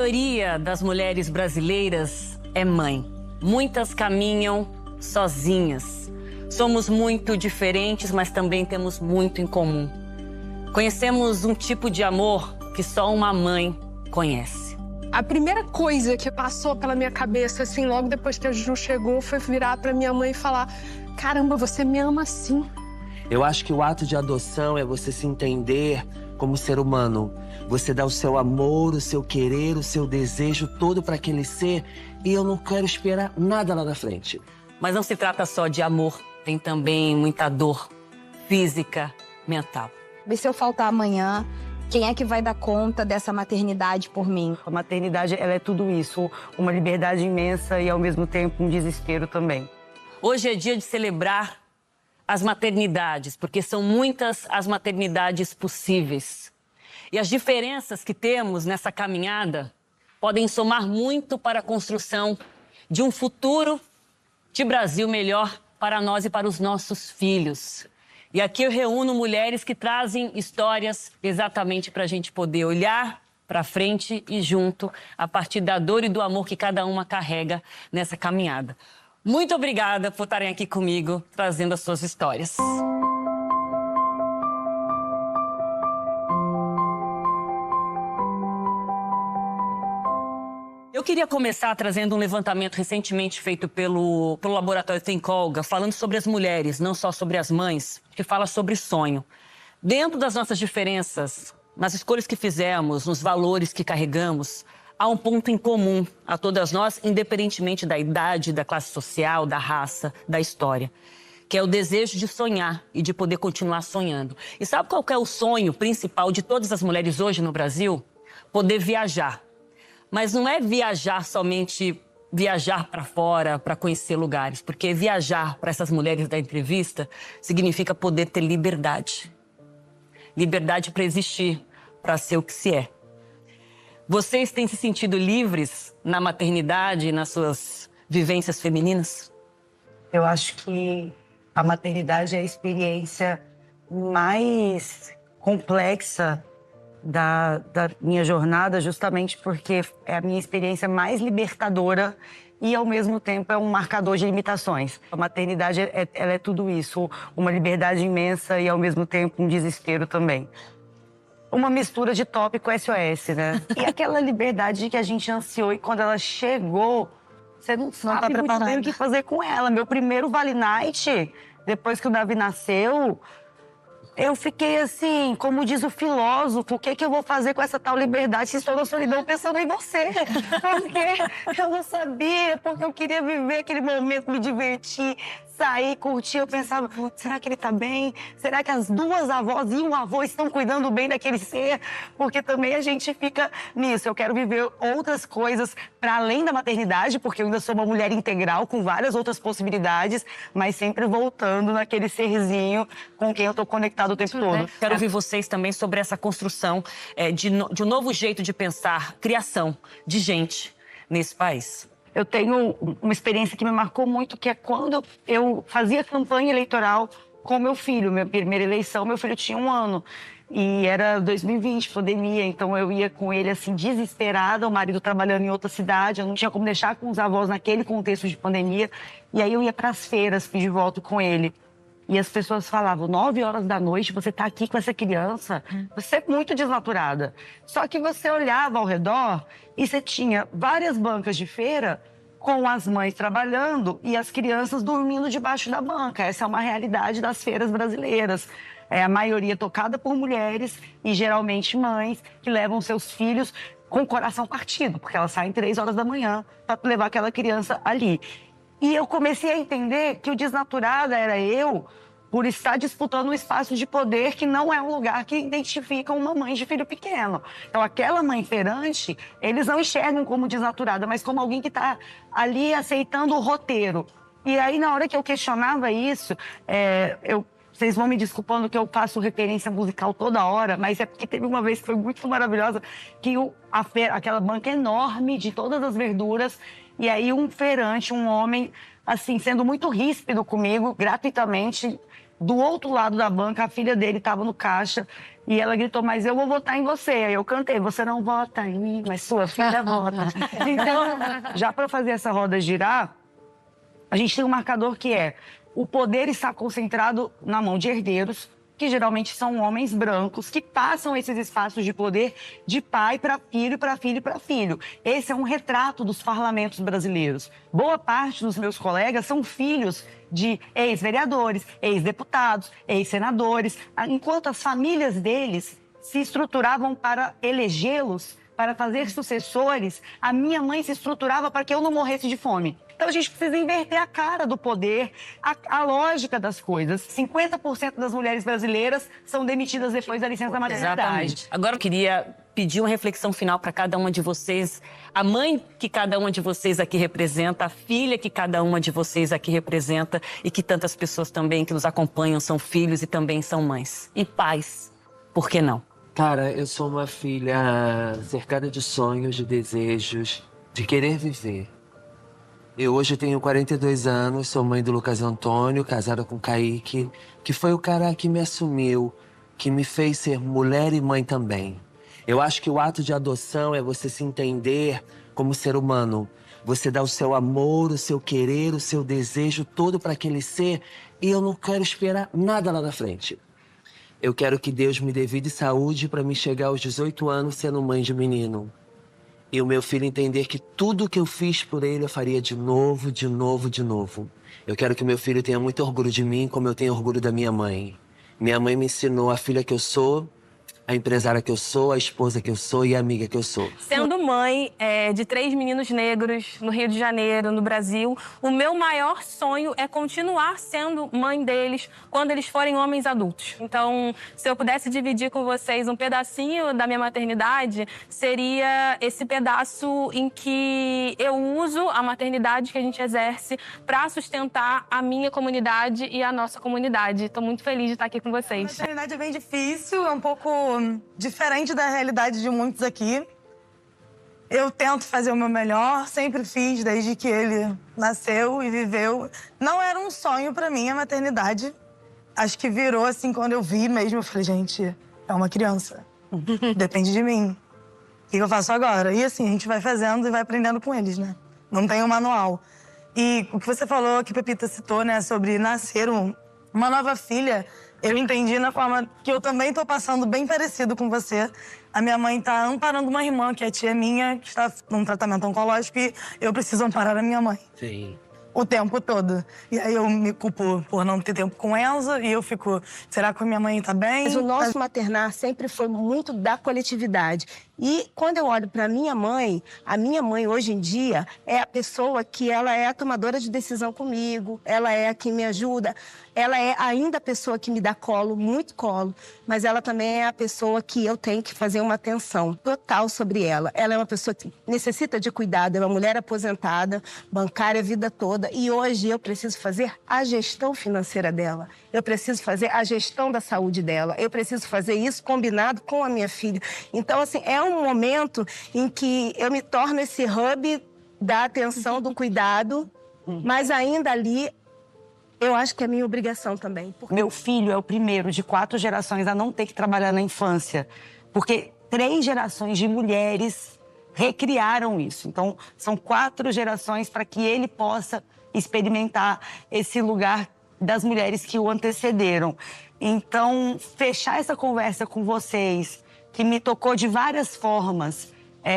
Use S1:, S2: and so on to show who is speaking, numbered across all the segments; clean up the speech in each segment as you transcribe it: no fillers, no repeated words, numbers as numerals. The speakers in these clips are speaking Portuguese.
S1: A maioria das mulheres brasileiras é mãe. Muitas caminham sozinhas. Somos muito diferentes, mas também temos muito em comum. Conhecemos um tipo de amor que só uma mãe conhece.
S2: A primeira coisa que passou pela minha cabeça, assim, logo depois que a Ju chegou, foi virar pra minha mãe e falar: caramba, você me ama assim.
S3: Eu acho que o ato de adoção é você se entender como ser humano. Você dá o seu amor, o seu querer, o seu desejo todo para aquele ser, e eu não quero esperar nada lá na frente.
S1: Mas não se trata só de amor, tem também muita dor física, mental.
S4: E se eu faltar amanhã, quem é que vai dar conta dessa maternidade por mim?
S5: A maternidade, ela é tudo isso, uma liberdade imensa e ao mesmo tempo um desespero também.
S1: Hoje é dia de celebrar as maternidades, porque são muitas as maternidades possíveis. E as diferenças que temos nessa caminhada podem somar muito para a construção de um futuro de Brasil melhor para nós e para os nossos filhos. E aqui eu reúno mulheres que trazem histórias exatamente para a gente poder olhar para frente e junto, a partir da dor e do amor que cada uma carrega nessa caminhada. Muito obrigada por estarem aqui comigo, trazendo as suas histórias. Eu queria começar trazendo um levantamento recentemente feito pelo Laboratório Think Olga, falando sobre as mulheres, não só sobre as mães, que fala sobre sonho. Dentro das nossas diferenças, nas escolhas que fizemos, nos valores que carregamos, há um ponto em comum a todas nós, independentemente da idade, da classe social, da raça, da história, que é o desejo de sonhar e de poder continuar sonhando. E sabe qual que é o sonho principal de todas as mulheres hoje no Brasil? Poder viajar. Mas não é viajar somente viajar para fora, para conhecer lugares, porque viajar para essas mulheres da entrevista significa poder ter liberdade. Liberdade para existir, para ser o que se é. Vocês têm se sentido livres na maternidade e nas suas vivências femininas?
S5: Eu acho que a maternidade é a experiência mais complexa da minha jornada, justamente porque é a minha experiência mais libertadora e, ao mesmo tempo, é um marcador de limitações. A maternidade, ela é tudo isso, uma liberdade imensa e, ao mesmo tempo, um desespero também. Uma mistura de tópico SOS, né? E aquela liberdade que a gente ansiou e quando ela chegou, você não sabe muito bem o que fazer com ela. Meu primeiro Vale Night, depois que o Davi nasceu, eu fiquei assim, como diz o filósofo, o que eu vou fazer com essa tal liberdade se estou na solidão pensando em você? Porque eu não sabia, porque eu queria viver aquele momento, me divertir, sair, curtir. Eu pensava, será que ele tá bem? Será que as duas avós e um avô estão cuidando bem daquele ser? Porque também a gente fica nisso. Eu quero viver outras coisas para além da maternidade, porque eu ainda sou uma mulher integral com várias outras possibilidades, mas sempre voltando naquele serzinho com quem eu tô conectado o tempo todo.
S1: Quero ouvir vocês também sobre essa construção de um novo jeito de pensar, criação de gente nesse país.
S5: Eu tenho uma experiência que me marcou muito, que é quando eu fazia campanha eleitoral com meu filho. Minha primeira eleição, meu filho tinha 1 ano. E era 2020, pandemia, então eu ia com ele assim, desesperada, o marido trabalhando em outra cidade, eu não tinha como deixar com os avós naquele contexto de pandemia. E aí eu ia para as feiras, pedir voto com ele. E as pessoas falavam, 9 horas da noite, você tá aqui com essa criança, você é muito desnaturada. Só que você olhava ao redor e você tinha várias bancas de feira com as mães trabalhando e as crianças dormindo debaixo da banca. Essa é uma realidade das feiras brasileiras. É a maioria tocada por mulheres e geralmente mães que levam seus filhos com o coração partido, porque elas saem 3 horas da manhã para levar aquela criança ali. E eu comecei a entender que o desnaturada era eu por estar disputando um espaço de poder que não é um lugar que identifica uma mãe de filho pequeno. Então, aquela mãe feirante, eles não enxergam como desnaturada, mas como alguém que está ali aceitando o roteiro. E aí, na hora que eu questionava isso, vocês vão me desculpando que eu faço referência musical toda hora, mas é porque teve uma vez que foi muito maravilhosa, que aquela banca enorme de todas as verduras, e aí um feirante, um homem, assim, sendo muito ríspido comigo, gratuitamente, do outro lado da banca, a filha dele estava no caixa, E ela gritou, mas eu vou votar em você. Aí eu cantei, você não vota em mim, mas sua filha vota. Então, já para fazer essa roda girar, a gente tem um marcador que é: o poder está concentrado na mão de herdeiros, que geralmente são homens brancos, que passam esses espaços de poder de pai para filho, para filho, para filho. Esse é um retrato dos parlamentos brasileiros. Boa parte dos meus colegas são filhos de ex-vereadores, ex-deputados, ex-senadores, enquanto as famílias deles se estruturavam para elegê-los, para fazer sucessores, a minha mãe se estruturava para que eu não morresse de fome. Então, a gente precisa inverter a cara do poder, a lógica das coisas. 50% das mulheres brasileiras são demitidas depois da licença maternidade.
S1: Exatamente. Agora eu queria pedir uma reflexão final para cada uma de vocês. A mãe que cada uma de vocês aqui representa, a filha que cada uma de vocês aqui representa e que tantas pessoas também que nos acompanham são filhos e também são mães. E pais, por que não?
S3: Cara, eu sou uma filha cercada de sonhos, de desejos, de querer viver. Eu hoje tenho 42 anos, sou mãe do Lucas Antônio, casada com o Kaique, que foi o cara que me assumiu, que me fez ser mulher e mãe também. Eu acho que o ato de adoção é você se entender como ser humano. Você dá o seu amor, o seu querer, o seu desejo todo para aquele ser, e eu não quero esperar nada lá na frente. Eu quero que Deus me dê vida e saúde para me chegar aos 18 anos sendo mãe de menino. E o meu filho entender que tudo que eu fiz por ele eu faria de novo, de novo, de novo. Eu quero que meu filho tenha muito orgulho de mim, como eu tenho orgulho da minha mãe. Minha mãe me ensinou a filha que eu sou, a empresária que eu sou, a esposa que eu sou e a amiga que eu sou.
S6: Sendo mãe de 3 meninos negros no Rio de Janeiro, no Brasil, o meu maior sonho é continuar sendo mãe deles quando eles forem homens adultos. Então, se eu pudesse dividir com vocês um pedacinho da minha maternidade, seria esse pedaço em que eu uso a maternidade que a gente exerce para sustentar a minha comunidade e a nossa comunidade. Estou muito feliz de estar aqui com vocês.
S7: A maternidade é bem difícil, é um pouco diferente da realidade de muitos aqui. Eu tento fazer o meu melhor, sempre fiz desde que ele nasceu e viveu. Não era um sonho pra mim a maternidade. Acho que virou assim quando eu vi mesmo. Eu falei, gente, é uma criança. Depende de mim. O que eu faço agora? E assim, a gente vai fazendo e vai aprendendo com eles, né? Não tem um manual. E o que você falou, que a Pepita citou, né, sobre nascer uma nova filha, eu entendi na forma que eu também tô passando bem parecido com você. A minha mãe tá amparando uma irmã, que é tia minha, que está num tratamento oncológico, e eu preciso amparar a minha mãe.
S3: Sim.
S7: O tempo todo. E aí eu me culpo por não ter tempo com Enzo, e eu fico, será que a minha mãe tá bem?
S8: Mas o nosso maternar sempre foi muito da coletividade. E quando eu olho para a minha mãe hoje em dia é a pessoa que ela é a tomadora de decisão comigo, ela é a que me ajuda, ela é ainda a pessoa que me dá colo, muito colo, mas ela também é a pessoa que eu tenho que fazer uma atenção total sobre ela. Ela é uma pessoa que necessita de cuidado, é uma mulher aposentada, bancária a vida toda, e hoje eu preciso fazer a gestão financeira dela, eu preciso fazer a gestão da saúde dela, eu preciso fazer isso combinado com a minha filha. Então, assim, é um momento em que eu me torno esse hub da atenção, do cuidado, mas ainda ali eu acho que é minha obrigação também. Porque...
S5: Meu filho é o primeiro de 4 gerações a não ter que trabalhar na infância, porque 3 gerações de mulheres recriaram isso. Então, são 4 gerações para que ele possa experimentar esse lugar das mulheres que o antecederam. Então, fechar essa conversa com vocês, que me tocou de várias formas.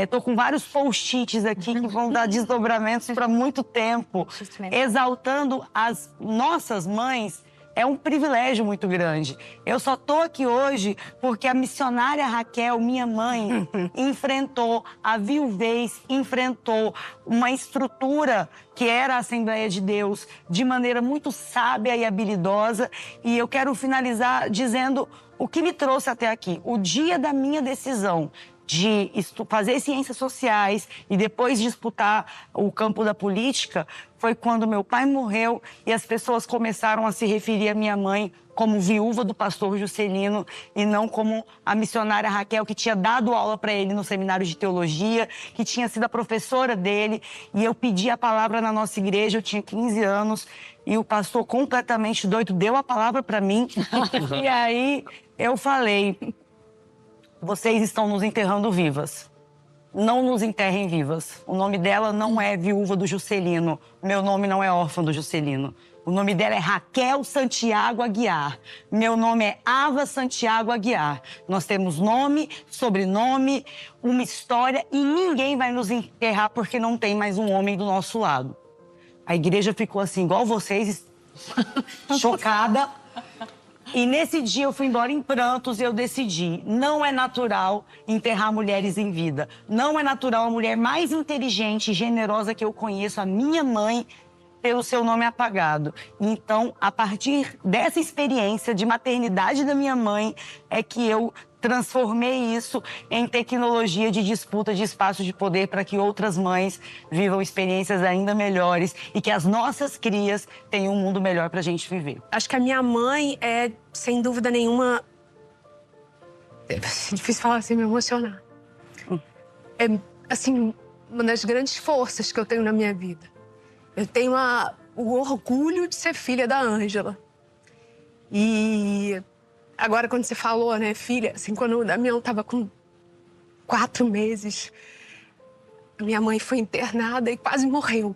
S5: Tô com vários post-its aqui que vão dar desdobramentos para muito tempo, exaltando as nossas mães. É um privilégio muito grande. Eu só tô aqui hoje porque a missionária Raquel, minha mãe, enfrentou a viuvez, enfrentou uma estrutura que era a Assembleia de Deus de maneira muito sábia e habilidosa. E eu quero finalizar dizendo o que me trouxe até aqui. O dia da minha decisão de fazer ciências sociais e depois disputar o campo da política foi quando meu pai morreu e as pessoas começaram a se referir à minha mãe como viúva do pastor Juscelino e não como a missionária Raquel, que tinha dado aula para ele no seminário de teologia, que tinha sido a professora dele. E eu pedi a palavra na nossa igreja, eu tinha 15 anos, e o pastor completamente doido deu a palavra para mim. E aí eu falei, vocês estão nos enterrando vivas. Não nos enterrem vivas. O nome dela não é Viúva do Juscelino. Meu nome não é órfã do Juscelino. O nome dela é Raquel Santiago Aguiar. Meu nome é Ava Santiago Aguiar. Nós temos nome, sobrenome, uma história e ninguém vai nos enterrar porque não tem mais um homem do nosso lado. A igreja ficou assim, igual vocês, chocada. E nesse dia eu fui embora em prantos e eu decidi, não é natural enterrar mulheres em vida. Não é natural a mulher mais inteligente e generosa que eu conheço, a minha mãe, pelo seu nome apagado. Então, a partir dessa experiência de maternidade da minha mãe, é que eu transformei isso em tecnologia de disputa de espaço de poder para que outras mães vivam experiências ainda melhores e que as nossas crias tenham um mundo melhor para a gente viver.
S2: Acho que a minha mãe é, sem dúvida nenhuma... É difícil falar assim, me emocionar. É, assim, uma das grandes forças que eu tenho na minha vida. Eu tenho o orgulho de ser filha da Ângela. E agora, quando você falou, né, filha, assim, quando o Damião estava com 4 meses, minha mãe foi internada e quase morreu.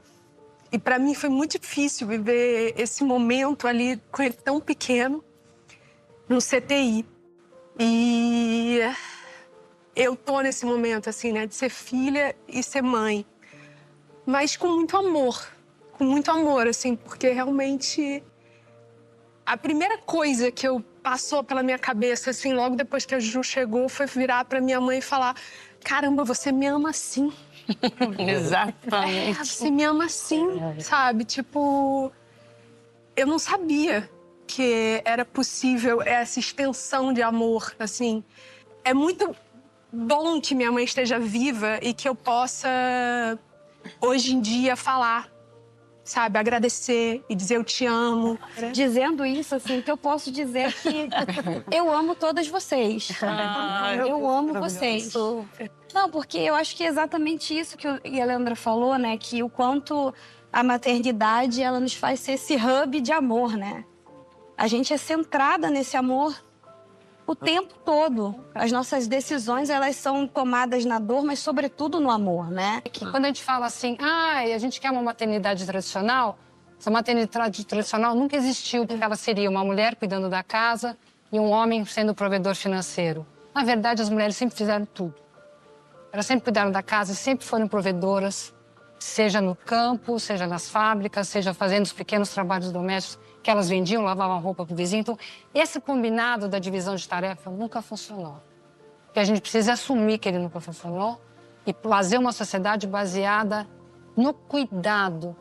S2: E para mim foi muito difícil viver esse momento ali com ele tão pequeno, no CTI. E eu tô nesse momento, assim, né, de ser filha e ser mãe, mas com muito amor, assim, porque realmente a primeira coisa que passou pela minha cabeça, assim, logo depois que a Ju chegou, foi virar pra minha mãe e falar: caramba, você me ama assim.
S1: Exatamente.
S2: Você me ama assim, sabe? Tipo, eu não sabia que era possível essa extensão de amor, assim. É muito bom que minha mãe esteja viva e que eu possa, hoje em dia, falar, sabe? Agradecer e dizer eu te amo.
S4: Dizendo isso, assim, que eu posso dizer que eu amo todas vocês. Eu amo vocês. Não, porque eu acho que é exatamente isso que a Leandra falou, né? Que o quanto a maternidade, ela nos faz ser esse hub de amor, né? A gente é centrada nesse amor o tempo todo. As nossas decisões, elas são tomadas na dor, mas sobretudo no amor, né?
S9: Quando a gente fala assim, a gente quer uma maternidade tradicional, essa maternidade tradicional nunca existiu, porque ela seria uma mulher cuidando da casa e um homem sendo o provedor financeiro. Na verdade, as mulheres sempre fizeram tudo. Elas sempre cuidaram da casa, sempre foram provedoras, seja no campo, seja nas fábricas, seja fazendo os pequenos trabalhos domésticos que elas vendiam, lavavam roupa para o vizinho. Então, esse combinado da divisão de tarefa nunca funcionou. Porque a gente precisa assumir que ele nunca funcionou e fazer uma sociedade baseada no cuidado,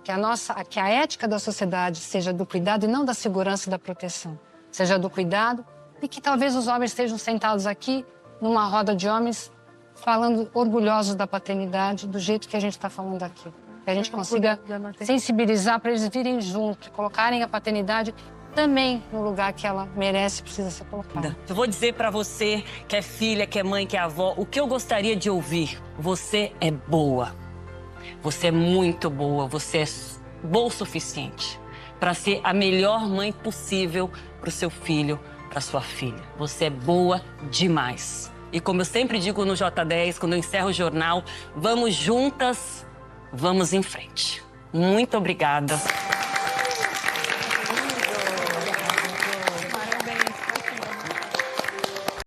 S9: que a ética da sociedade seja do cuidado e não da segurança e da proteção. Seja do cuidado e que talvez os homens estejam sentados aqui numa roda de homens falando orgulhosos da paternidade do jeito que a gente está falando aqui. Que a gente consiga sensibilizar para eles virem junto, colocarem a paternidade também no lugar que ela merece e precisa ser colocada.
S1: Eu vou dizer para você que é filha, que é mãe, que é avó, o que eu gostaria de ouvir. Você é boa. Você é muito boa. Você é boa o suficiente para ser a melhor mãe possível para o seu filho, para sua filha. Você é boa demais. E como eu sempre digo no J10, quando eu encerro o jornal, vamos juntas, vamos em frente. Muito obrigada.